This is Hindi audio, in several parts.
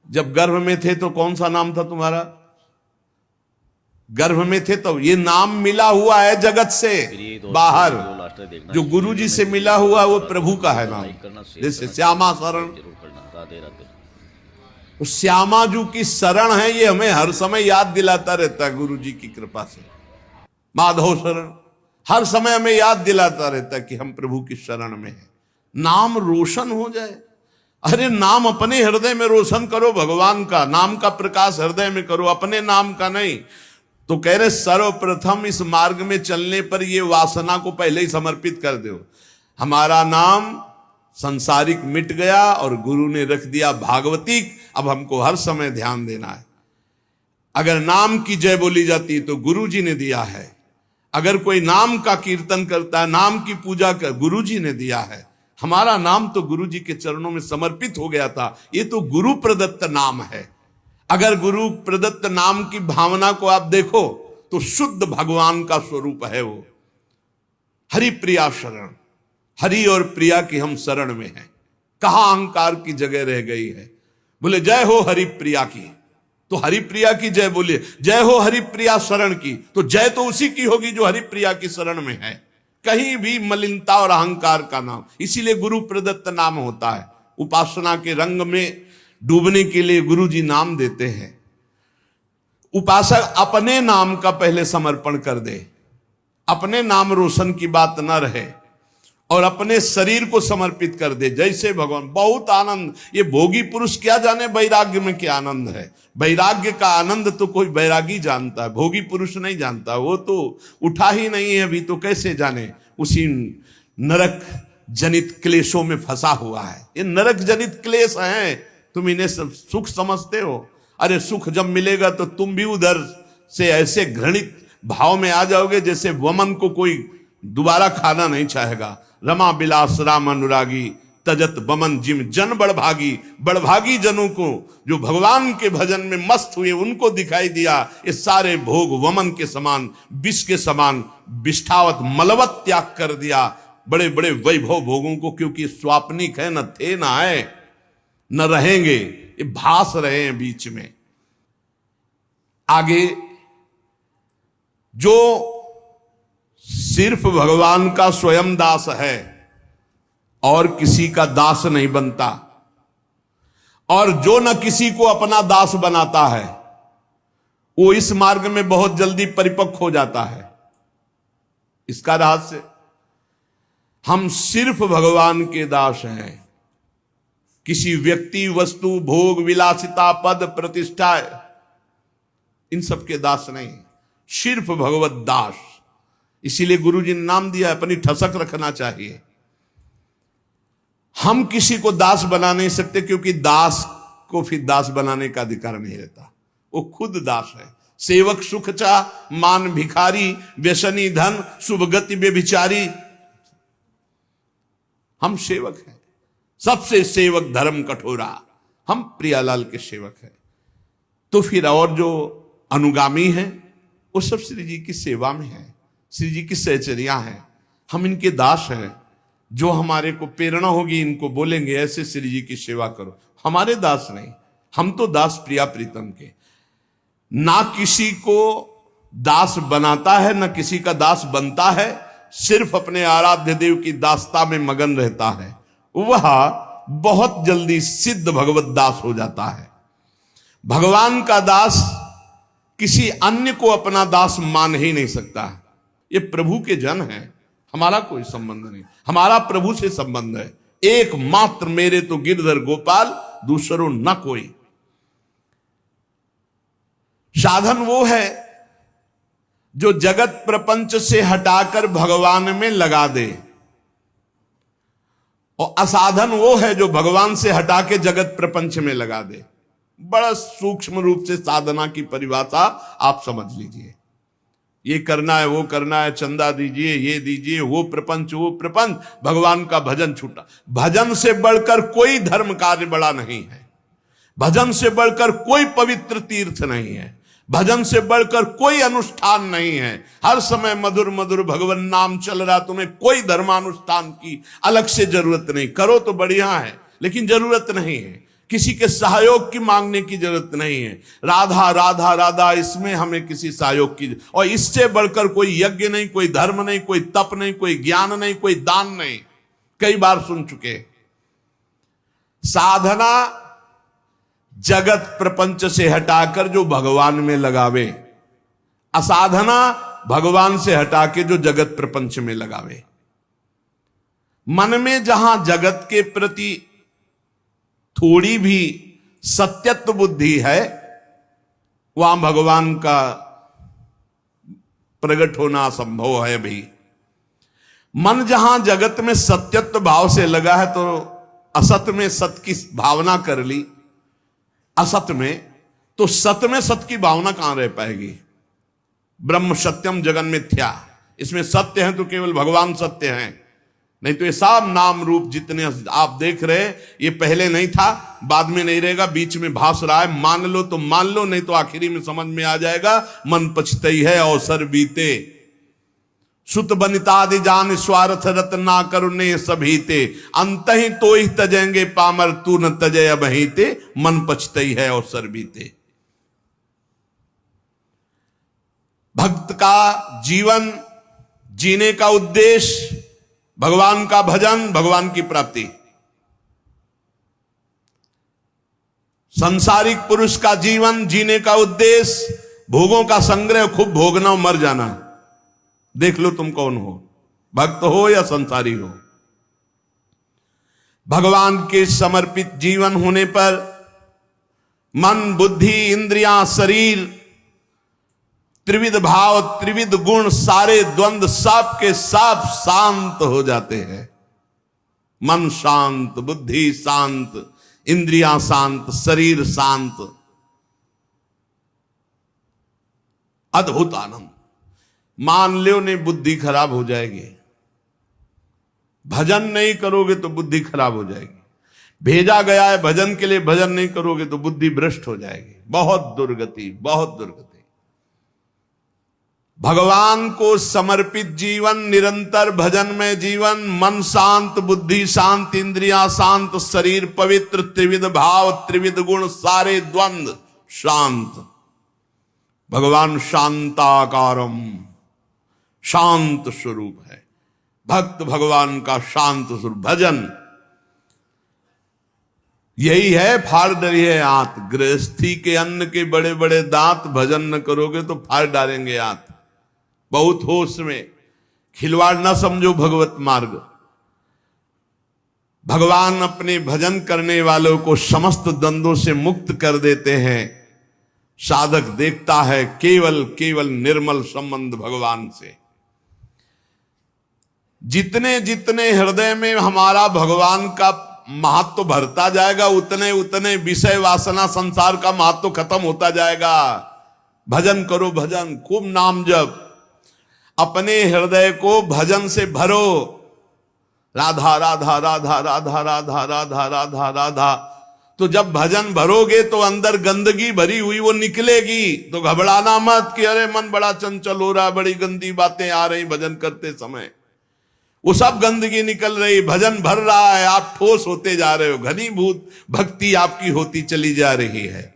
जब गर्भ में थे तो कौन सा नाम था तुम्हारा? गर्भ में थे तो ये नाम मिला हुआ है जगत से बाहर, जो गुरु जी से मिला हुआ वो प्रभु का है नाम। जैसे श्यामा शरण, तो श्यामा जी की शरण है, ये हमें हर समय याद दिलाता रहता है गुरु जी की कृपा से। माधव शरण हर समय हमें याद दिलाता रहता है कि हम प्रभु की शरण में हैं। नाम रोशन हो जाए, अरे नाम अपने हृदय में रोशन करो, भगवान का नाम का प्रकाश हृदय में करो, अपने नाम का नहीं। तो कह रहे सर्वप्रथम इस मार्ग में चलने पर ये वासना को पहले ही समर्पित कर दो। हमारा नाम संसारिक मिट गया और गुरु ने रख दिया भागवतिक। अब हमको हर समय ध्यान देना है। अगर नाम की जय बोली जाती है तो गुरु जी ने दिया है। अगर कोई नाम का कीर्तन करता है, नाम की पूजा कर, गुरु जी ने दिया है। हमारा नाम तो गुरु जी के चरणों में समर्पित हो गया था। ये तो गुरु प्रदत्त नाम है। अगर गुरु प्रदत्त नाम की भावना को आप देखो तो शुद्ध भगवान का स्वरूप है वो। हरि प्रिया शरण, हरि और प्रिया की हम शरण में हैं। कहां अहंकार की जगह रह गई है? बोले जय हो हरि प्रिया की, तो हरि प्रिया की जय बोलिए। जय हो हरि प्रिया शरण की, तो जय तो उसी की होगी जो हरि प्रिया की शरण में है। कहीं भी मलिनता और अहंकार का नाम, इसीलिए गुरु प्रदत्त नाम होता है। उपासना के रंग में डूबने के लिए गुरु जी नाम देते हैं। उपासक अपने नाम का पहले समर्पण कर दे, अपने नाम रोशन की बात न रहे और अपने शरीर को समर्पित कर दे। जैसे भगवान, बहुत आनंद। ये भोगी पुरुष क्या जाने वैराग्य में क्या आनंद है। वैराग्य का आनंद तो कोई वैरागी जानता है, भोगी पुरुष नहीं जानता। वो तो उठा ही नहीं है अभी, तो कैसे जाने। उसी नरक जनित क्लेशों में फंसा हुआ है। ये नरक जनित क्लेश हैं, तुम इन्हें सुख समझते हो। अरे सुख जब मिलेगा तो तुम भी उधर से ऐसे घृणित भाव में आ जाओगे जैसे वमन को कोई दोबारा खाना नहीं चाहेगा। रमा बिलास राम अनुरागी, तजत बमन जिम जन बड़भागी। बड़भागी जनों को जो भगवान के भजन में मस्त हुए उनको दिखाई दिया ये सारे भोग वमन के समान, विष के समान विष्ठावत मलवत त्याग कर दिया। बड़े बड़े वैभव भोगों को, क्योंकि स्वाप्निक है, न थे न आए न रहेंगे, ये भास रहे हैं बीच में। आगे जो सिर्फ भगवान का स्वयं दास है और किसी का दास नहीं बनता, और जो न किसी को अपना दास बनाता है, वो इस मार्ग में बहुत जल्दी परिपक्व हो जाता है। इसका रहस्य, हम सिर्फ भगवान के दास हैं। किसी व्यक्ति, वस्तु, भोग, विलासिता, पद, प्रतिष्ठा, इन सब के दास नहीं, सिर्फ भगवत दास। इसीलिए गुरु जी ने नाम दिया, अपनी ठसक रखना चाहिए। हम किसी को दास बना नहीं सकते, क्योंकि दास को फिर दास बनाने का अधिकार नहीं रहता, वो खुद दास है। सेवक सुख चा मान भिखारी, व्यसनी धन शुभ गति बेविचारी। हम सेवक हैं, सबसे सेवक धर्म कठोरा। हम प्रियालाल के सेवक हैं। तो फिर और जो अनुगामी हैं वो सब श्री जी की सेवा में है, श्री जी की सहचर्या हैं। हम इनके दास हैं। जो हमारे को प्रेरणा होगी इनको बोलेंगे ऐसे श्री जी की सेवा करो। हमारे दास नहीं, हम तो दास प्रिया प्रीतम के। ना किसी को दास बनाता है, ना किसी का दास बनता है, सिर्फ अपने आराध्य देव की दासता में मगन रहता है। वह बहुत जल्दी सिद्ध भगवत दास हो जाता है। भगवान का दास किसी अन्य को अपना दास मान ही नहीं सकता। ये प्रभु के जन हैं, हमारा कोई संबंध नहीं, हमारा प्रभु से संबंध है। एकमात्र मेरे तो गिरधर गोपाल, दूसरों न कोई। साधन वो है जो जगत प्रपंच से हटाकर भगवान में लगा दे, और असाधन वो है जो भगवान से हटा के जगत प्रपंच में लगा दे। बड़ा सूक्ष्म रूप से साधना की परिभाषा आप समझ लीजिए। ये करना है, वो करना है, चंदा दीजिए, ये दीजिए, वो प्रपंच, भगवान का भजन छूटा। भजन से बढ़कर कोई धर्म कार्य बड़ा नहीं है। भजन से बढ़कर कोई पवित्र तीर्थ नहीं है। भजन से बढ़कर कोई अनुष्ठान नहीं है। हर समय मधुर मधुर भगवान नाम चल रहा, तुम्हें कोई धर्मानुष्ठान की अलग से जरूरत नहीं। करो तो बढ़िया है, लेकिन जरूरत नहीं है। किसी के सहयोग की मांगने की जरूरत नहीं है। राधा राधा राधा, इसमें हमें किसी सहयोग की, और इससे बढ़कर कोई यज्ञ नहीं, कोई धर्म नहीं, कोई तप नहीं, कोई ज्ञान नहीं, कोई दान नहीं। कई बार सुन चुके। साधना जगत प्रपंच से हटाकर जो भगवान में लगावे, असाधना भगवान से हटा के जो जगत प्रपंच में लगावे। मन में जहां जगत के प्रति थोड़ी भी सत्यत्व बुद्धि है, वहां भगवान का प्रकट होना असंभव है भी। मन जहां जगत में सत्यत्व भाव से लगा है, तो असत में सत की भावना कर ली, असत में, तो सत में सत की भावना कहां रह पाएगी। ब्रह्म सत्यम जगन मिथ्या, इसमें सत्य है तो केवल भगवान सत्य हैं, नहीं तो ये सब नाम रूप जितने आप देख रहे हैं, ये पहले नहीं था, बाद में नहीं रहेगा, बीच में भास रहा है। मान लो तो मान लो, नहीं तो आखिरी में समझ में आ जाएगा। मन पछतई है अवसर बीते, सुत बनितादि जान स्वार्थ रत्ना करुणे सभीते, अंत ही तो ही तजेंगे पामर तू न तजय अबहीते, मन पछतई है अवसर बीते। भक्त का जीवन जीने का उद्देश्य भगवान का भजन, भगवान की प्राप्ति। सांसारिक पुरुष का जीवन जीने का उद्देश्य भोगों का संग्रह, खूब भोगना, मर जाना। देख लो तुम कौन हो, भक्त हो या संसारी हो। भगवान के समर्पित जीवन होने पर मन, बुद्धि, इंद्रियां, शरीर, त्रिविध भाव, त्रिविध गुण, सारे द्वंद्व सब के सब शांत हो जाते हैं। मन शांत, बुद्धि शांत, इंद्रियां शांत, शरीर शांत, अद्भुत आनंद। मान लो नहीं, बुद्धि खराब हो जाएगी। भजन नहीं करोगे तो बुद्धि खराब हो जाएगी। भेजा गया है भजन के लिए, भजन नहीं करोगे तो बुद्धि भ्रष्ट हो जाएगी। बहुत दुर्गति, बहुत दुर्गति। भगवान को समर्पित जीवन, निरंतर भजन में जीवन, मन शांत, बुद्धि शांत, इंद्रियां शांत, शरीर पवित्र, त्रिविध भाव, त्रिविध गुण, सारे द्वंद्व शांत। भगवान शांताकारम, शांत स्वरूप है। भक्त भगवान का शांत स्वरूप। भजन यही है, फाड़ डरी है आंत। गृहस्थी के अन्न के बड़े बड़े दांत, भजन न करोगे तो फाड़ डालेंगे आंत। बहुत होश में, खिलवाड़ न समझो भगवत मार्ग। भगवान अपने भजन करने वालों को समस्त द्वंद्वों से मुक्त कर देते हैं। साधक देखता है केवल केवल निर्मल संबंध भगवान से। जितने जितने हृदय में हमारा भगवान का महत्व भरता जाएगा, उतने उतने विषय वासना संसार का महत्व खत्म होता जाएगा। भजन करो, भजन, खूब नाम जप, अपने हृदय को भजन से भरो। राधा राधा राधा राधा राधा राधा राधा राधा। तो जब भजन भरोगे तो अंदर गंदगी भरी हुई वो निकलेगी। तो घबराना मत कि अरे मन बड़ा चंचल हो रहा, बड़ी गंदी बातें आ रही भजन करते समय। वो सब गंदगी निकल रही, भजन भर रहा है, आप ठोस होते जा रहे हो, घनीभूत भक्ति आपकी होती चली जा रही है।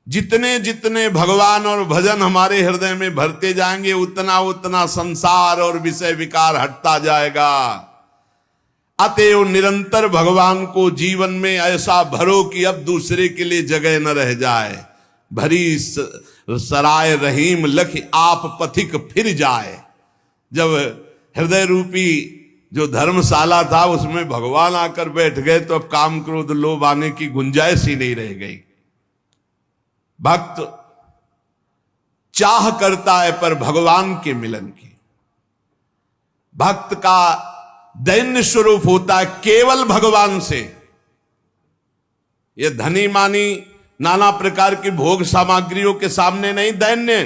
जितने जितने भगवान और भजन हमारे हृदय में भरते जाएंगे, उतना उतना संसार और विषय विकार हटता जाएगा। अतएव निरंतर भगवान को जीवन में ऐसा भरो कि अब दूसरे के लिए जगह न रह जाए। भरी सराय रहीम लख आप पथिक फिर जाए। जब हृदय रूपी जो धर्मशाला था उसमें भगवान आकर बैठ गए तो अब काम क्रोध लोभ आने की गुंजाइश ही नहीं रह गई। भक्त चाह करता है पर भगवान के मिलन की। भक्त का दैन्य स्वरूप होता है केवल भगवान से। ये धनी मानी नाना प्रकार की भोग सामग्रियों के सामने नहीं दैन्य।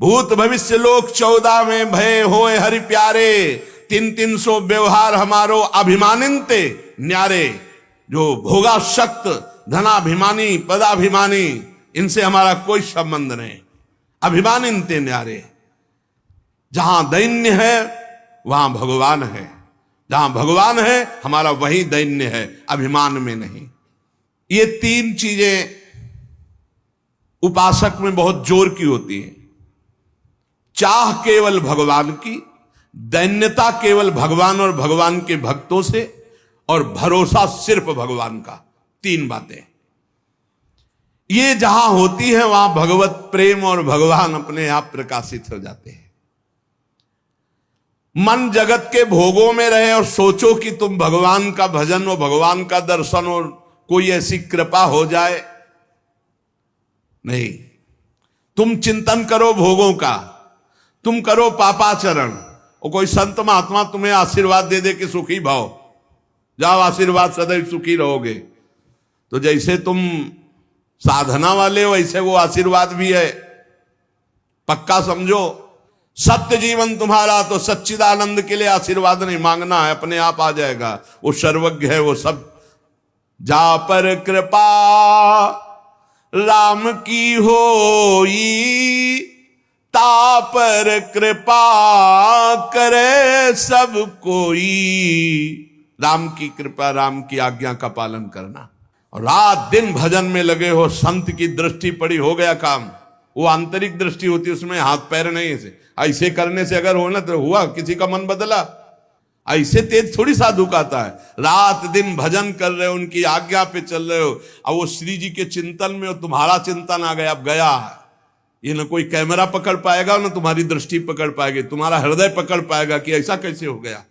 भूत भविष्य लोक 14 में भय होए हरि प्यारे, 300 व्यवहार हमारो अभिमानिनते न्यारे। जो भोगाशक्त, धनाभिमानी, पदाभिमानी, इनसे हमारा कोई संबंध नहीं। अभिमानिनते न्यारे। जहां दैन्य है वहां भगवान है, जहां भगवान है हमारा वही दैन्य है, अभिमान में नहीं। ये तीन चीजें उपासक में बहुत जोर की होती हैं। चाह केवल भगवान की, दैन्यता केवल भगवान और भगवान के भक्तों से, और भरोसा सिर्फ भगवान का। तीन बातें ये जहां होती है वहां भगवत प्रेम और भगवान अपने आप प्रकाशित हो जाते हैं। मन जगत के भोगों में रहे और सोचो कि तुम भगवान का भजन और भगवान का दर्शन और कोई ऐसी कृपा हो जाए, नहीं। तुम चिंतन करो भोगों का, तुम करो पापाचरण, और कोई संत महात्मा तुम्हें आशीर्वाद दे दे कि सुखी भाव, जाओ आशीर्वाद सदैव सुखी रहोगे, तो जैसे तुम साधना वाले हो वैसे वो आशीर्वाद भी है, पक्का समझो। सत्य जीवन तुम्हारा, तो सच्चिदानंद के लिए आशीर्वाद नहीं मांगना है, अपने आप आ जाएगा। वो सर्वज्ञ है, वो सब। जा पर कृपा राम की होई, ता पर कृपा करे सब कोई। राम की कृपा, राम की आज्ञा का पालन करना, और रात दिन भजन में लगे हो। संत की दृष्टि पड़ी, हो गया काम। वो आंतरिक दृष्टि होती है, उसमें हाथ पैर नहीं। ऐसे करने से अगर हो ना तो हुआ, किसी का मन बदला। ऐसे तेज थोड़ी साधु का आता है। रात दिन भजन कर रहे हो, उनकी आज्ञा पे चल रहे हो, अब वो श्री जी के चिंतन में हो, तुम्हारा चिंतन आ गया, अब गया। ये ना कोई कैमरा पकड़ पाएगा, ना तुम्हारी दृष्टि पकड़ पाएगी, तुम्हारा हृदय पकड़ पाएगा कि ऐसा कैसे हो गया।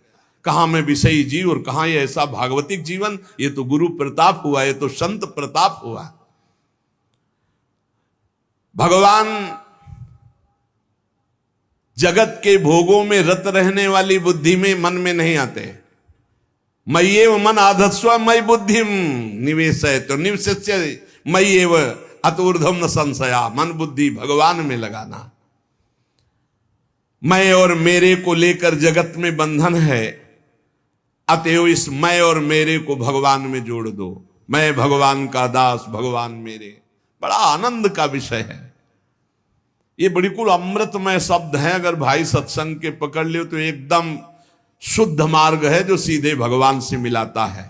कहां में विषयी जीव और कहां ये ऐसा भागवतिक जीवन। ये तो गुरु प्रताप हुआ, ये तो संत प्रताप हुआ। भगवान जगत के भोगों में रत रहने वाली बुद्धि में, मन में नहीं आते। मय्येव मन आधत्स्व मयि बुद्धिम निवेशयत, तो निवशिष्य मय्येव अतूर्ध्वम न संशया। मन बुद्धि भगवान में लगाना। मैं और मेरे को लेकर जगत में बंधन है, अतएव इस मैं और मेरे को भगवान में जोड़ दो। मैं भगवान का दास, भगवान मेरे। बड़ा आनंद का विषय है ये, बिल्कुल अमृतमय शब्द है। अगर भाई सत्संग के पकड़ लियो तो एकदम शुद्ध मार्ग है जो सीधे भगवान से मिलाता है।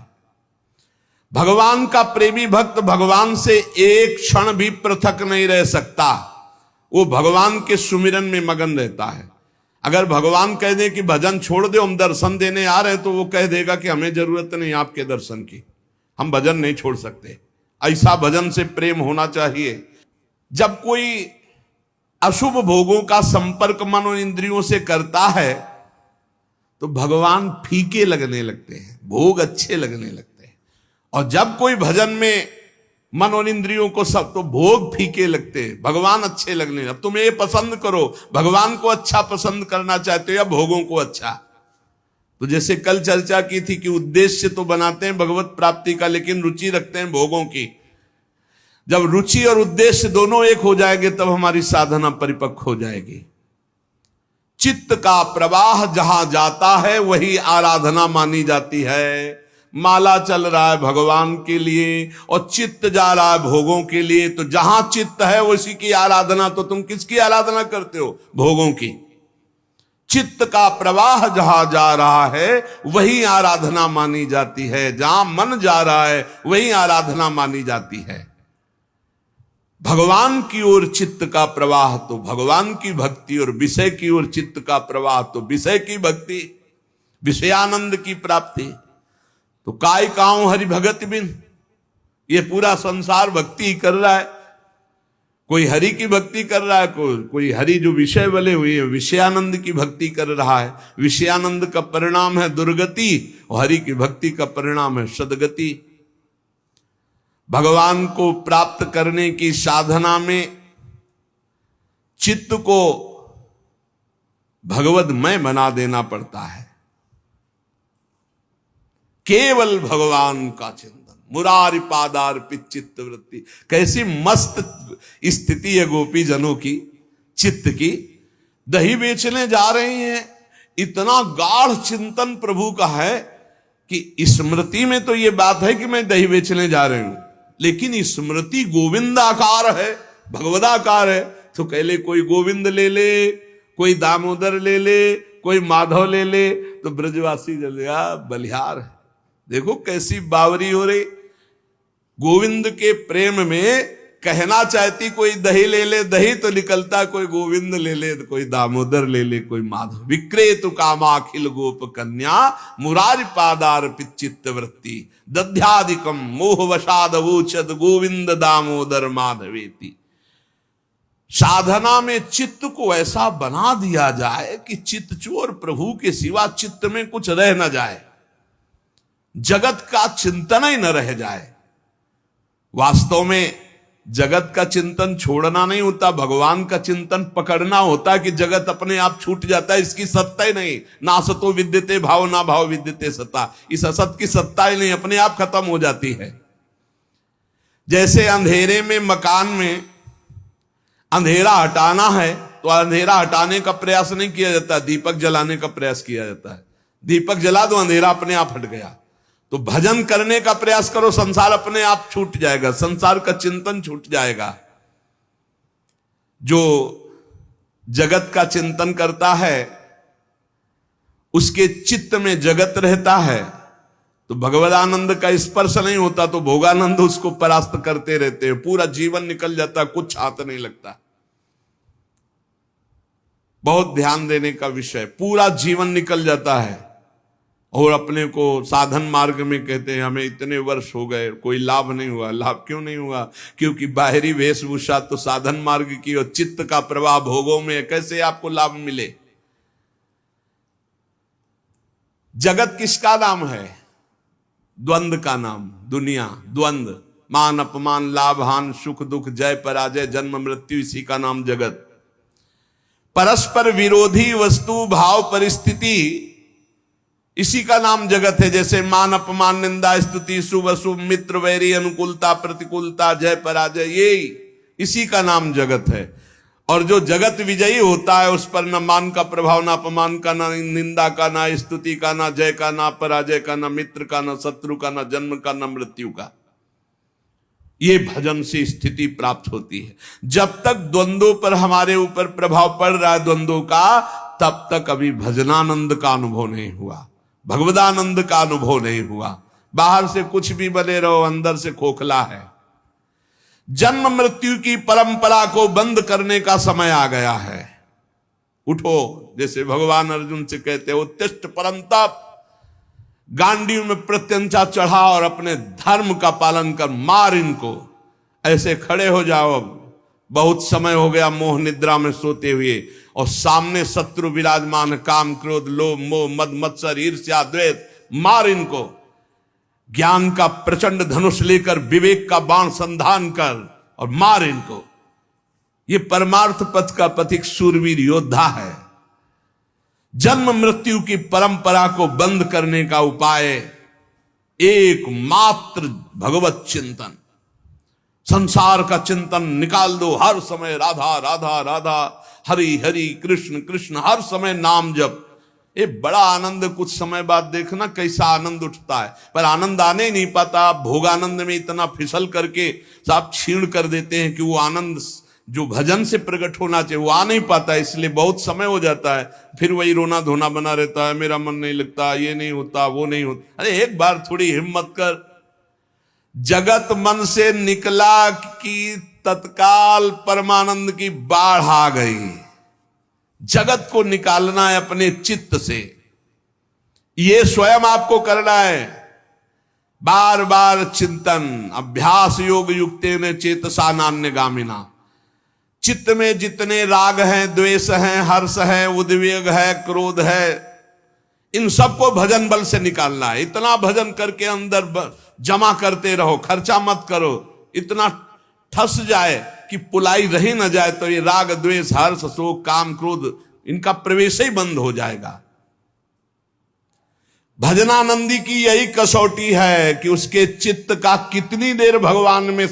भगवान का प्रेमी भक्त भगवान से एक क्षण भी पृथक नहीं रह सकता। वो भगवान के सुमिरन में मगन रहता है। अगर भगवान कह दे कि भजन छोड़ दो, हम दर्शन देने आ रहे हैं, तो वो कह देगा कि हमें जरूरत नहीं आपके दर्शन की, हम भजन नहीं छोड़ सकते। ऐसा भजन से प्रेम होना चाहिए। जब कोई अशुभ भोगों का संपर्क मन और इंद्रियों से करता है तो भगवान फीके लगने लगते हैं, भोग अच्छे लगने लगते हैं। और जब कोई भजन में मन और इंद्रियों को सब, तो भोग फीके लगते हैं, भगवान अच्छे लगने। अब तुम ये पसंद करो, भगवान को अच्छा पसंद करना चाहते हो या भोगों को अच्छा। तो जैसे कल चर्चा की थी कि उद्देश्य तो बनाते हैं भगवत प्राप्ति का, लेकिन रुचि रखते हैं भोगों की। जब रुचि और उद्देश्य दोनों एक हो जाएंगे तब हमारी साधना परिपक्व हो जाएगी। चित्त का प्रवाह जहां जाता है वही आराधना मानी जाती है। माला चल रहा है भगवान के लिए और चित्त जा रहा है भोगों के लिए, तो जहां चित्त है उसी की आराधना। तो तुम किसकी आराधना करते हो? भोगों की। चित्त का प्रवाह जहां जा रहा है वही आराधना मानी जाती है। जहां मन जा रहा है वही आराधना मानी जाती है। भगवान की ओर चित्त का प्रवाह तो भगवान की भक्ति, और विषय की ओर चित्त का प्रवाह तो विषय की भक्ति, विषयानंद की प्राप्ति। तो काय काऊं हरि भगत बिन, ये पूरा संसार भक्ति कर रहा है। कोई हरि की भक्ति कर रहा है, कोई हरि जो विषय बले हुए है विषयानंद की भक्ति कर रहा है। विषयानंद का परिणाम है दुर्गति और हरि की भक्ति का परिणाम है सदगति। भगवान को प्राप्त करने की साधना में चित्त को भगवदमय बना देना पड़ता है। केवल भगवान का चिंतन, मुरारी पादार्पित चित्त वृत्ति। कैसी मस्त स्थिति है गोपी जनों की चित्त की। दही बेचने जा रहे हैं, इतना गाढ़ चिंतन प्रभु का है कि स्मृति में तो ये बात है कि मैं दही बेचने जा रही हूं, लेकिन स्मृति गोविंदाकार है, भगवदाकार है। तो कह ले कोई गोविंद ले ले, कोई दामोदर ले ले, कोई माधव ले ले, तो ब्रजवासी जलेगा बलिहार है। देखो कैसी बावरी हो रही। गोविंद के प्रेम में कहना चाहती कोई दही ले ले दही तो निकलता कोई गोविंद ले ले, कोई दामोदर ले ले, कोई माधव। विक्रेतु कामाखिल गोप कन्या मुरारी पादार्पित चित्त वृत्ति दध्यादिकम मोह वशाद वोचद गोविंद दामोदर माधवेति। साधना में चित्त को ऐसा बना दिया जाए कि चित्त चोर प्रभु के सिवा चित्त में कुछ रह न जाए, जगत का चिंतन ही न रह जाए। वास्तव में जगत का चिंतन छोड़ना नहीं होता, भगवान का चिंतन पकड़ना होता कि जगत अपने आप छूट जाता है, इसकी सत्ता ही नहीं। ना सतो विद्यते भाव ना भाव विद्यते सत्ता, इस असत की सत्ता ही नहीं, अपने आप खत्म हो जाती है। जैसे अंधेरे में मकान में अंधेरा हटाना है तो अंधेरा हटाने का प्रयास नहीं किया जाता, दीपक जलाने का प्रयास किया जाता है। दीपक जला दो, अंधेरा अपने आप हट गया। तो भजन करने का प्रयास करो, संसार अपने आप छूट जाएगा, संसार का चिंतन छूट जाएगा। जो जगत का चिंतन करता है उसके चित्त में जगत रहता है, तो भगवदानंद का स्पर्श नहीं होता तो भोगानंद उसको परास्त करते रहते हैं। पूरा जीवन निकल जाता, कुछ हाथ नहीं लगता। बहुत ध्यान देने का विषय, पूरा जीवन निकल जाता है और अपने को साधन मार्ग में कहते हैं हमें इतने वर्ष हो गए, कोई लाभ नहीं हुआ। लाभ क्यों नहीं हुआ? क्योंकि बाहरी वेशभूषा तो साधन मार्ग की और चित्त का प्रवाह भोगों में है, कैसे आपको लाभ मिले? जगत किसका नाम है? द्वंद्व का नाम। दुनिया द्वंद्व, मान अपमान, लाभ हान, सुख दुख, जय पराजय, जन्म मृत्यु, इसी का नाम जगत। परस्पर विरोधी वस्तु भाव परिस्थिति, इसी का नाम जगत है। जैसे मान अपमान, निंदा स्तुति, शुभ अशुभ, मित्र वैरी, अनुकूलता प्रतिकूलता, जय पराजय, ये इसी का नाम जगत है। और जो जगत विजयी होता है उस पर न मान का प्रभाव, ना अपमान का, ना निंदा का, ना स्तुति का, ना जय का, ना पराजय का, ना मित्र का, ना शत्रु का, ना जन्म का, ना मृत्यु का। ये भजन से स्थिति प्राप्त होती है। जब तक द्वंद्वों पर हमारे ऊपर प्रभाव पड़ रहा है द्वंद्वों का, तब तक अभी भजनानंद का अनुभव नहीं हुआ, भगवदानंद का अनुभव नहीं हुआ। बाहर से कुछ भी बने रहो, अंदर से खोखला है। जन्म मृत्यु की परंपरा को बंद करने का समय आ गया है। उठो, जैसे भगवान अर्जुन से कहते हैं उत्तिष्ठ परंतप, गांडीव में प्रत्यंचा चढ़ा और अपने धर्म का पालन कर, मार इनको। ऐसे खड़े हो जाओ, अब बहुत समय हो गया मोह निद्रा में सोते हुए, और सामने शत्रु विराजमान, काम क्रोध लोभ मोह मद मत्सर ईर्ष्या द्वेष, मार इनको। ज्ञान का प्रचंड धनुष लेकर विवेक का बाण संधान कर और मार इनको। ये परमार्थ पथ का पथिक शूरवीर योद्धा है। जन्म मृत्यु की परंपरा को बंद करने का उपाय एकमात्र भगवत चिंतन। संसार का चिंतन निकाल दो, हर समय राधा राधा राधा, हरि हरि कृष्ण कृष्ण, हर समय नाम जप। ये बड़ा आनंद, कुछ समय बाद देखना कैसा आनंद उठता है। पर आनंद आने ही नहीं पाता। आप भोगानंद में इतना फिसल करके आप क्षीण कर देते हैं कि वो आनंद जो भजन से प्रकट होना चाहिए वो आ नहीं पाता, इसलिए बहुत समय हो जाता है। फिर वही रोना धोना बना रहता है, मेरा मन नहीं लगता, ये नहीं होता, वो नहीं होता। अरे एक बार थोड़ी हिम्मत कर। जगत मन से निकला कि तत्काल परमानंद की बाढ़ आ गई। जगत को निकालना है अपने चित्त से, ये स्वयं आपको करना है। बार बार चिंतन, अभ्यास योग युक्तेन चेतसा नान्यगामिना। चित्त में जितने राग हैं, द्वेष हैं, हर्ष है, उद्वेग है, क्रोध है, इन सबको भजन बल से निकालना है। इतना भजन करके अंदर जमा करते रहो, खर्चा मत करो। इतना ठस जाए कि पुलाई रही न जाए तो ये राग द्वेष हर्ष शोक काम क्रोध इनका प्रवेश ही बंद हो जाएगा। भजनानंदी की यही कसौटी है कि उसके चित्त का कितनी देर भगवान में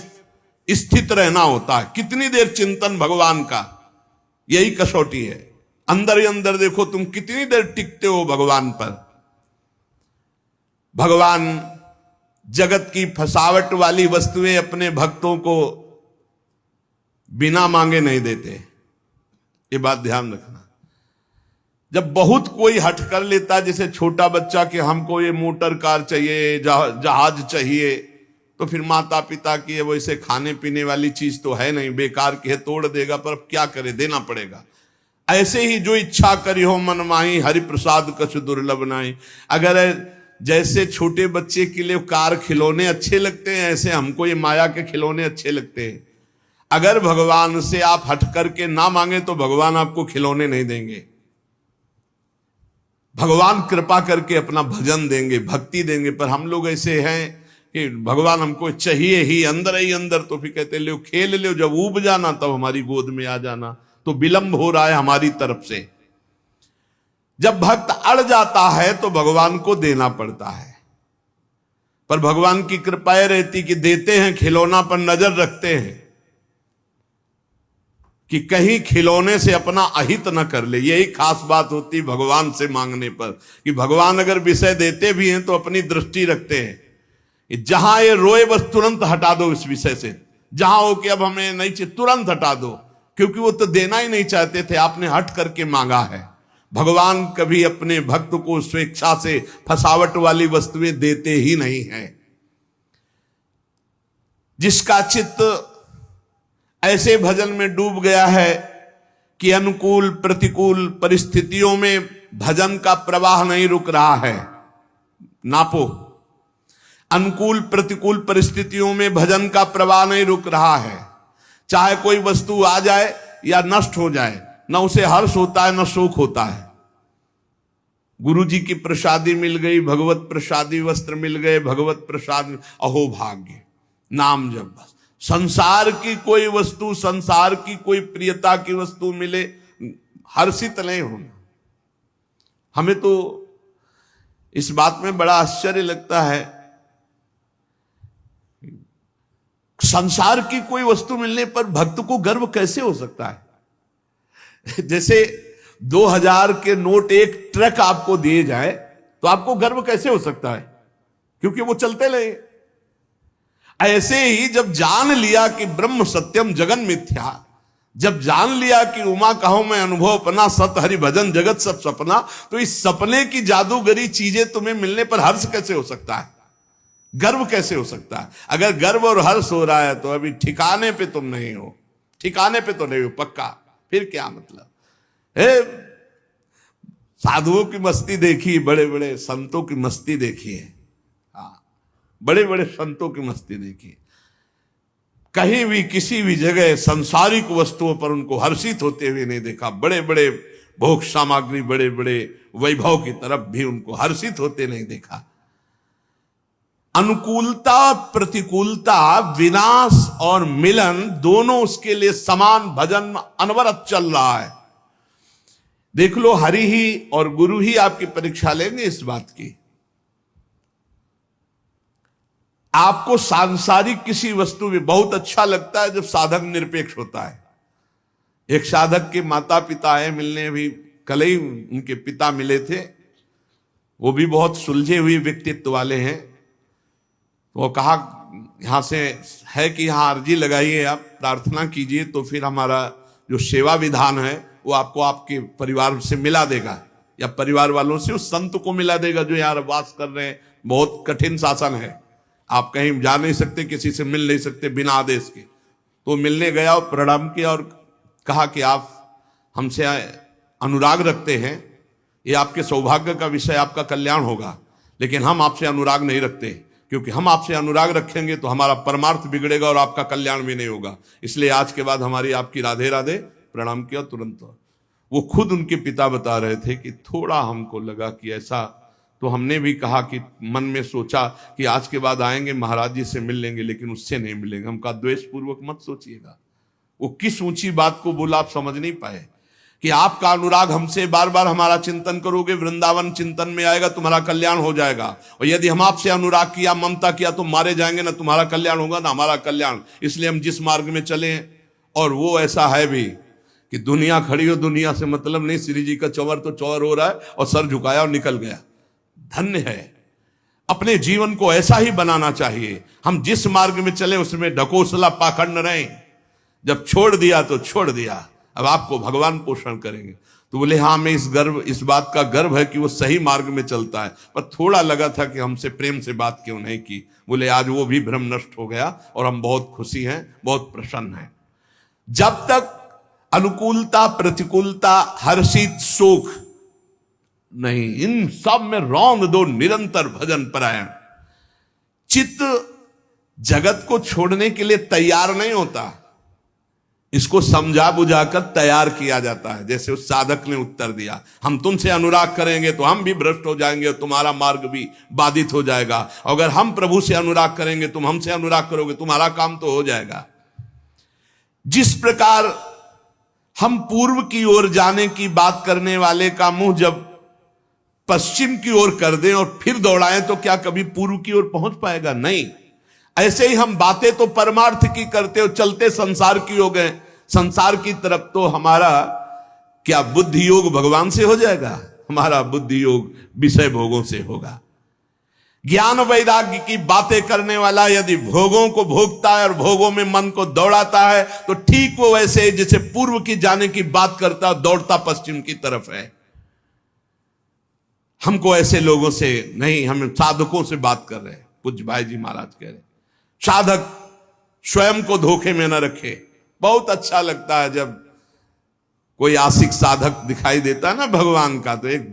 स्थित रहना होता है, कितनी देर चिंतन भगवान का, यही कसौटी है। अंदर ही अंदर देखो तुम कितनी देर टिकते हो भगवान पर। भगवान जगत की फसावट वाली वस्तुएं अपने भक्तों को बिना मांगे नहीं देते, ये बात ध्यान रखना। जब बहुत कोई हट कर लेता, जैसे छोटा बच्चा कि हमको ये मोटर कार चाहिए, जहाज चाहिए, तो तो फिर माता पिता की वैसे खाने पीने वाली चीज तो है नहीं, बेकार की है, तोड़ देगा, पर अब क्या करे, देना पड़ेगा। ऐसे ही जो इच्छा करी हो मन माही, हरि प्रसाद कछु दुर्लभ नाही। अगर जैसे छोटे बच्चे के लिए कार खिलौने अच्छे लगते हैं, ऐसे हमको ये माया के खिलौने अच्छे लगते हैं। अगर भगवान से आप हट करके ना मांगे तो भगवान आपको खिलौने नहीं देंगे। भगवान कृपा करके अपना भजन देंगे, भक्ति देंगे। पर हम लोग ऐसे हैं कि भगवान हमको चाहिए ही अंदर, तो फिर कहते लो खेल लो, जब ऊब जाना तब हमारी गोद में आ जाना। तो विलंब हो रहा है हमारी तरफ से। जब भक्त अड़ जाता है तो भगवान को देना पड़ता है, पर भगवान की कृपा रहती कि देते हैं, खिलौना पर नजर रखते हैं कि कहीं खिलौने से अपना अहित न कर ले। यही खास बात होती भगवान से मांगने पर, कि भगवान अगर विषय देते भी हैं तो अपनी दृष्टि रखते हैं कि जहां ये रोए बस तुरंत हटा दो इस विषय से, जहां हो कि अब हमें नहीं चाहिए तुरंत हटा दो, क्योंकि वो तो देना ही नहीं चाहते थे, आपने हट करके मांगा है। भगवान कभी अपने भक्त को स्वेच्छा से फसावट वाली वस्तुएं देते ही नहीं हैं। जिसका चित्त ऐसे भजन में डूब गया है कि अनुकूल प्रतिकूल परिस्थितियों में भजन का प्रवाह नहीं रुक रहा है, नापो। अनुकूल प्रतिकूल परिस्थितियों में भजन का प्रवाह नहीं रुक रहा है। चाहे कोई वस्तु आ जाए या नष्ट हो जाए, न उसे हर्ष होता है न शोक होता है। गुरु जी की प्रसादी मिल गई, भगवत प्रसादी वस्त्र मिल गए, भगवत प्रसाद, अहो भाग्य, नाम जब बस। संसार की कोई वस्तु, संसार की कोई प्रियता की वस्तु मिले, हर्षित नहीं होना। हमें तो इस बात में बड़ा आश्चर्य लगता है, संसार की कोई वस्तु मिलने पर भक्त को गर्व कैसे हो सकता है। जैसे 2000 के नोट एक ट्रक आपको दिए जाए तो आपको गर्व कैसे हो सकता है, क्योंकि वो चलते रहे। ऐसे ही जब जान लिया कि ब्रह्म सत्यम जगन मिथ्या, जब जान लिया कि उमा कहो मैं अनुभव अपना, सत हरि भजन जगत सब सपना, तो इस सपने की जादूगरी चीजें तुम्हें मिलने पर हर्ष कैसे हो सकता है, गर्व कैसे हो सकता है। अगर गर्व और हर्ष हो रहा है तो अभी ठिकाने पे तुम नहीं हो, ठिकाने पे तो नहीं हो पक्का। फिर क्या मतलब है। साधुओं की मस्ती देखी, बड़े बड़े संतों की मस्ती देखी है, बड़े बड़े संतों की मस्ती देखी। कहीं भी किसी भी जगह संसारिक वस्तुओं पर उनको हर्षित होते हुए नहीं देखा। बड़े बड़े भोग सामग्री, बड़े बड़े वैभव की तरफ भी उनको हर्षित होते नहीं देखा। अनुकूलता प्रतिकूलता, विनाश और मिलन दोनों उसके लिए समान भजन अनवरत चल रहा है। देख लो, हरि ही और गुरु ही आपकी परीक्षा लेंगे इस बात की। आपको सांसारिक किसी वस्तु में बहुत अच्छा लगता है जब साधक निरपेक्ष होता है। एक साधक के माता पिता है मिलने, भी कल ही उनके पिता मिले थे, वो भी बहुत सुलझे हुए व्यक्तित्व वाले हैं। वो कहा यहां से है कि यहां अर्जी लगाइए, आप प्रार्थना कीजिए, तो फिर हमारा जो सेवा विधान है वो आपको आपके परिवार से मिला देगा, या परिवार वालों से उस संत को मिला देगा जो यहाँ वास कर रहे हैं। बहुत कठिन शासन है, आप कहीं जा नहीं सकते, किसी से मिल नहीं सकते बिना आदेश के। तो मिलने गया और प्रणाम किया और कहा कि आप हमसे अनुराग रखते हैं, ये आपके सौभाग्य का विषय, आपका कल्याण होगा, लेकिन हम आपसे अनुराग नहीं रखते, क्योंकि हम आपसे अनुराग रखेंगे तो हमारा परमार्थ बिगड़ेगा और आपका कल्याण भी नहीं होगा। इसलिए आज के बाद हमारी आपकी राधे राधे, प्रणाम किया तुरंत। वो खुद उनके पिता बता रहे थे कि थोड़ा हमको लगा कि ऐसा, तो हमने भी कहा कि मन में सोचा कि आज के बाद आएंगे महाराज जी से मिल लेंगे, लेकिन उससे नहीं मिलेंगे। हम कहा द्वेष पूर्वक मत सोचिएगा। वो किस ऊंची बात को बोला आप समझ नहीं पाए कि आपका अनुराग हमसे, बार बार हमारा चिंतन करोगे, वृंदावन चिंतन में आएगा, तुम्हारा कल्याण हो जाएगा। और यदि हम आपसे अनुराग किया, ममता किया, तो मारे जाएंगे, ना तुम्हारा कल्याण होगा ना हमारा कल्याण। इसलिए हम जिस मार्ग में चले हैं, और वो ऐसा है भी कि दुनिया खड़ी हो, दुनिया से मतलब नहीं, श्री जी का चौवर तो चौवर हो रहा है और सर झुकाया और निकल गया। धन्य है। अपने जीवन को ऐसा ही बनाना चाहिए। हम जिस मार्ग में चले उसमें ढकोसला पाखंड न रहें। जब छोड़ दिया तो छोड़ दिया, अब आपको भगवान पोषण करेंगे। तो बोले हाँ, हमें इस बात का गर्व है कि वो सही मार्ग में चलता है, पर थोड़ा लगा था कि हमसे प्रेम से बात क्यों नहीं की। बोले आज वो भी भ्रम नष्ट हो गया और हम बहुत खुशी हैं, बहुत प्रसन्न हैं। जब तक अनुकूलता, प्रतिकूलता, हर्षित, शोक नहीं, इन सब में रौंद दो निरंतर भजन परायण। चित्त जगत को छोड़ने के लिए तैयार नहीं होता, इसको समझा बुझाकर तैयार किया जाता है। जैसे उस साधक ने उत्तर दिया, हम तुमसे अनुराग करेंगे तो हम भी भ्रष्ट हो जाएंगे और तुम्हारा मार्ग भी बाधित हो जाएगा। अगर हम प्रभु से अनुराग करेंगे, तुम हमसे अनुराग करोगे, तुम्हारा काम तो हो जाएगा। जिस प्रकार हम पूर्व की ओर जाने की बात करने वाले का मुंह जब पश्चिम की ओर कर दें और फिर दौड़ाएं तो क्या कभी पूर्व की ओर पहुंच पाएगा? नहीं। ऐसे ही हम बातें तो परमार्थ की करते हो, चलते संसार की हो गए, संसार की तरफ तो हमारा क्या बुद्धि योग भगवान से हो जाएगा? हमारा बुद्धि योग विषय भोगों से होगा। ज्ञान वैराग्य की बातें करने वाला यदि भोगों को भोगता है और भोगों में मन को दौड़ाता है तो ठीक वो वैसे जैसे पूर्व की जाने की बात करता है, दौड़ता पश्चिम की तरफ है। हमको ऐसे लोगों से नहीं, हम साधकों से बात कर रहे हैं। पूज्य भाई जी महाराज कह रहे साधक स्वयं को धोखे में न रखे। बहुत अच्छा लगता है जब कोई आशिक साधक दिखाई देता है ना भगवान का, तो एक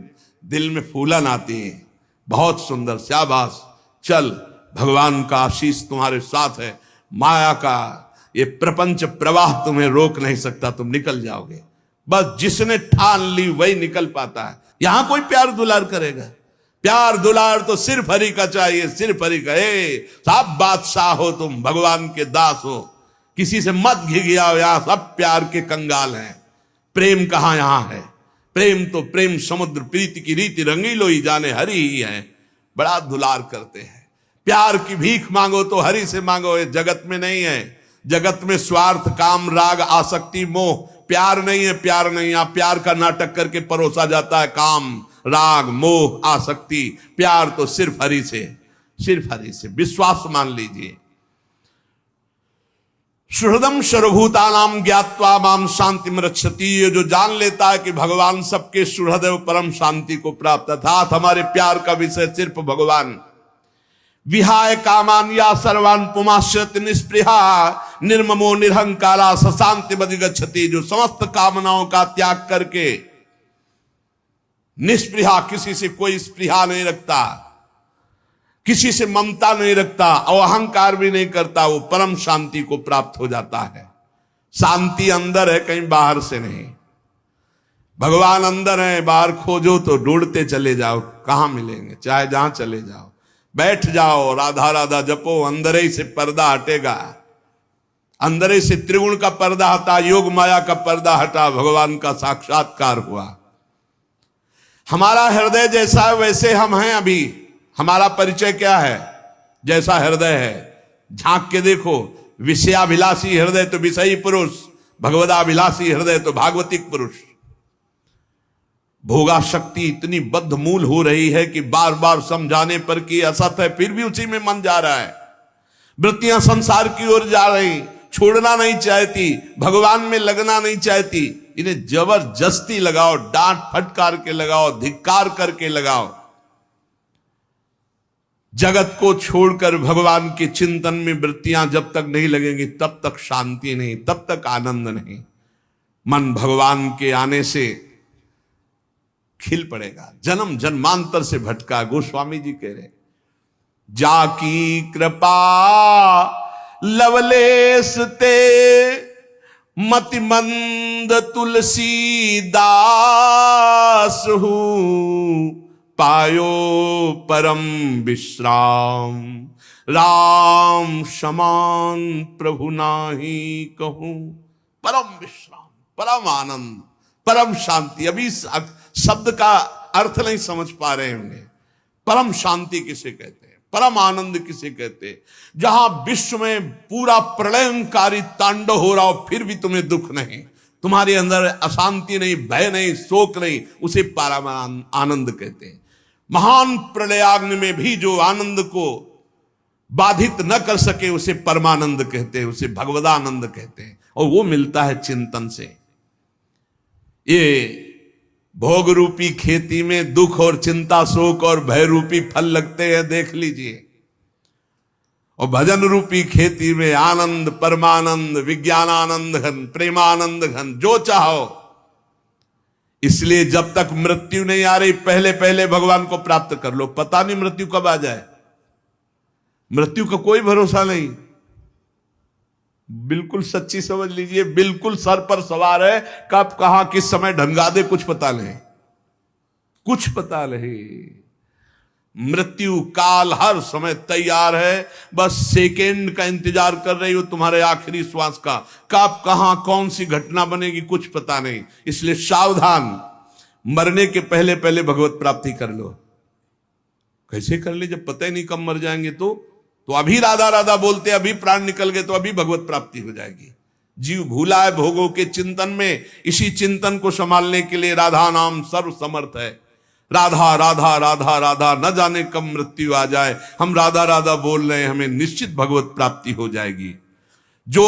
दिल में फूलन आती है, बहुत सुंदर, शाबाश, चल भगवान का आशीष तुम्हारे साथ है, माया का ये प्रपंच प्रवाह तुम्हें रोक नहीं सकता, तुम निकल जाओगे। बस जिसने ठान ली वही निकल पाता है। यहां कोई प्यार दुलार करेगा? प्यार दुलार तो सिर्फ हरि का चाहिए, सिर्फ हरि का। सब बादशाह हो तुम, भगवान के दास हो, किसी से मत घिघियाओ। यहां सब प्यार के कंगाल हैं। प्रेम कहां यहां है? प्रेम तो प्रेम समुद्र, प्रीति की रीति रंगीलो ही जाने हरि ही है। बड़ा दुलार करते हैं। प्यार की भीख मांगो तो हरि से मांगो, ये जगत में नहीं है। जगत में स्वार्थ, काम, राग, आसक्ति, मोह, प्यार नहीं है। प्यार नहीं, यहां प्यार का नाटक करके परोसा जाता है काम, राग, मोह, आसक्ति। प्यार तो सिर्फ हरि से, सिर्फ हरि से। विश्वास मान लीजिए। सुहृदम सर्वभूतानाम ज्ञात्वा माम शांतिम रक्षति। ये जो जान लेता है कि भगवान सबके सुहृद है, परम शांति को प्राप्त। अर्थात हमारे प्यार का विषय सिर्फ भगवान। विहाय कामान या सर्वान पुमाश्रित निस्पृहा निर्ममो निरहंकारा सशांति बदिगच्छति। जो समस्त कामनाओं का त्याग करके निस्पृहा, किसी से कोई स्पृहा नहीं रखता, किसी से ममता नहीं रखता, अहंकार भी नहीं करता, वो परम शांति को प्राप्त हो जाता है। शांति अंदर है, कहीं बाहर से नहीं। भगवान अंदर है, बाहर खोजो तो ढूंढते चले जाओ, कहां मिलेंगे? चाहे जहां चले जाओ, बैठ जाओ, राधा राधा जपो, अंदर ही से पर्दा हटेगा। अंदर ही से त्रिगुण का पर्दा हटा, योग माया का पर्दा हटा, भगवान का साक्षात्कार हुआ। हमारा हृदय जैसा है वैसे हम हैं। अभी हमारा परिचय क्या है? जैसा हृदय है, झांक के देखो। विषयाभिलाषी हृदय तो विषयी पुरुष, भगवदाभिलाषी हृदय तो भागवतिक पुरुष। भोगा शक्ति इतनी बद्ध मूल हो रही है कि बार बार समझाने पर कि असत है, फिर भी उसी में मन जा रहा है। वृत्तियां संसार की ओर जा रही, छोड़ना नहीं चाहती, भगवान में लगना नहीं चाहती। इन्हें जबरदस्ती लगाओ, डांट फटकार के लगाओ, धिक्कार करके लगाओ। जगत को छोड़कर भगवान के चिंतन में वृत्तियां जब तक नहीं लगेंगी तब तक शांति नहीं, तब तक आनंद नहीं। मन भगवान के आने से खिल पड़ेगा। जन्म जन्मांतर से भटका, गोस्वामी जी कह रहे, जाकी कृपा लवलेश ते मति मंद तुलसी दास हूं, पायो परम विश्राम, राम समान प्रभु नाही कहूं। परम विश्राम, परम आनंद, परम शांति। अभी शब्द का अर्थ नहीं समझ पा रहे होंगे। परम शांति किसे कहते हैं, परम आनंद किसे कहते हैं? जहां विश्व में पूरा प्रलयंकारी तांडव हो रहा हो फिर भी तुम्हें दुख नहीं, तुम्हारे अंदर अशांति नहीं, भय नहीं, शोक नहीं, उसे परम आनंद कहते हैं। महान प्रलयाग्नि में भी जो आनंद को बाधित न कर सके उसे परमानंद कहते हैं, उसे भगवदानंद कहते हैं। और वो मिलता है चिंतन से। ये भोग रूपी खेती में दुख और चिंता शोक और भय रूपी फल लगते हैं, देख लीजिए। और भजन रूपी खेती में आनंद, परमानंद, विज्ञानानंद घन, प्रेमानंद घन, जो चाहो। इसलिए जब तक मृत्यु नहीं आ रही पहले पहले भगवान को प्राप्त कर लो। पता नहीं मृत्यु कब आ जाए, मृत्यु का कोई भरोसा नहीं। बिल्कुल सच्ची समझ लीजिए, बिल्कुल सर पर सवार है, कब कहां किस समय ढंगा दे कुछ पता नहीं, कुछ पता नहीं। मृत्यु काल हर समय तैयार है, बस सेकेंड का इंतजार कर रही हो तुम्हारे आखिरी श्वास का, कब कहां कौन सी घटना बनेगी कुछ पता नहीं। इसलिए सावधान, मरने के पहले पहले भगवत प्राप्ति कर लो। कैसे कर ले जब पता ही नहीं कब मर जाएंगे, तो अभी राधा राधा बोलते, अभी प्राण निकल गए तो अभी भगवत प्राप्ति हो जाएगी। जीव भूला है भोगों के चिंतन में, इसी चिंतन को संभालने के लिए राधा नाम सर्व समर्थ है। राधा राधा राधा राधा, न जाने कब मृत्यु आ जाए, हम राधा राधा बोल रहे हैं, हमें निश्चित भगवत प्राप्ति हो जाएगी। जो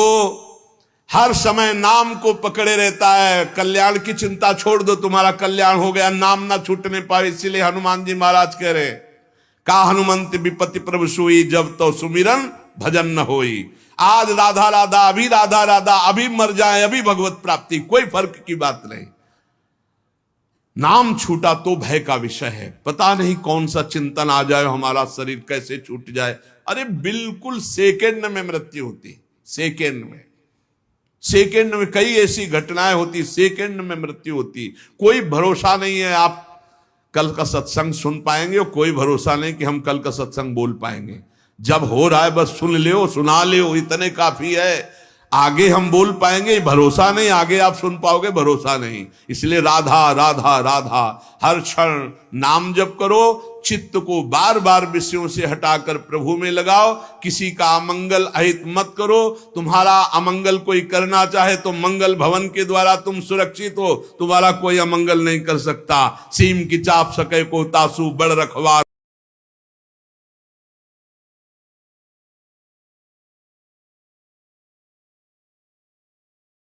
हर समय नाम को पकड़े रहता है, कल्याण की चिंता छोड़ दो, तुम्हारा कल्याण हो गया, नाम ना छूटने पाए। इसीलिए हनुमान जी महाराज कह रहे, का हनुमंत विपत्ति प्रभु सोई, जब तो सुमिरन भजन न होई। आज राधा राधा, अभी राधा राधा, अभी मर जाए अभी भगवत प्राप्ति, कोई फर्क की बात नहीं। नाम छूटा तो भय का विषय है, पता नहीं कौन सा चिंतन आ जाए, हमारा शरीर कैसे छूट जाए। अरे बिल्कुल सेकेंड में मृत्यु होती, सेकेंड में, सेकेंड में कई ऐसी घटनाएं होती, सेकेंड में मृत्यु होती। कोई भरोसा नहीं है आप कल का सत्संग सुन पाएंगे, और कोई भरोसा नहीं कि हम कल का सत्संग बोल पाएंगे। जब हो रहा है बस सुन ले, सुना ले, इतने काफी है। आगे हम बोल पाएंगे भरोसा नहीं, आगे आप सुन पाओगे भरोसा नहीं। इसलिए राधा राधा राधा, हर क्षण नाम जप करो, चित्त को बार बार विषयों से हटाकर प्रभु में लगाओ। किसी का अमंगल अहित मत करो। तुम्हारा अमंगल कोई करना चाहे तो मंगल भवन के द्वारा तुम सुरक्षित हो, तुम्हारा कोई अमंगल नहीं कर सकता। सीम की चाप सके को तासु बड़ रखवार।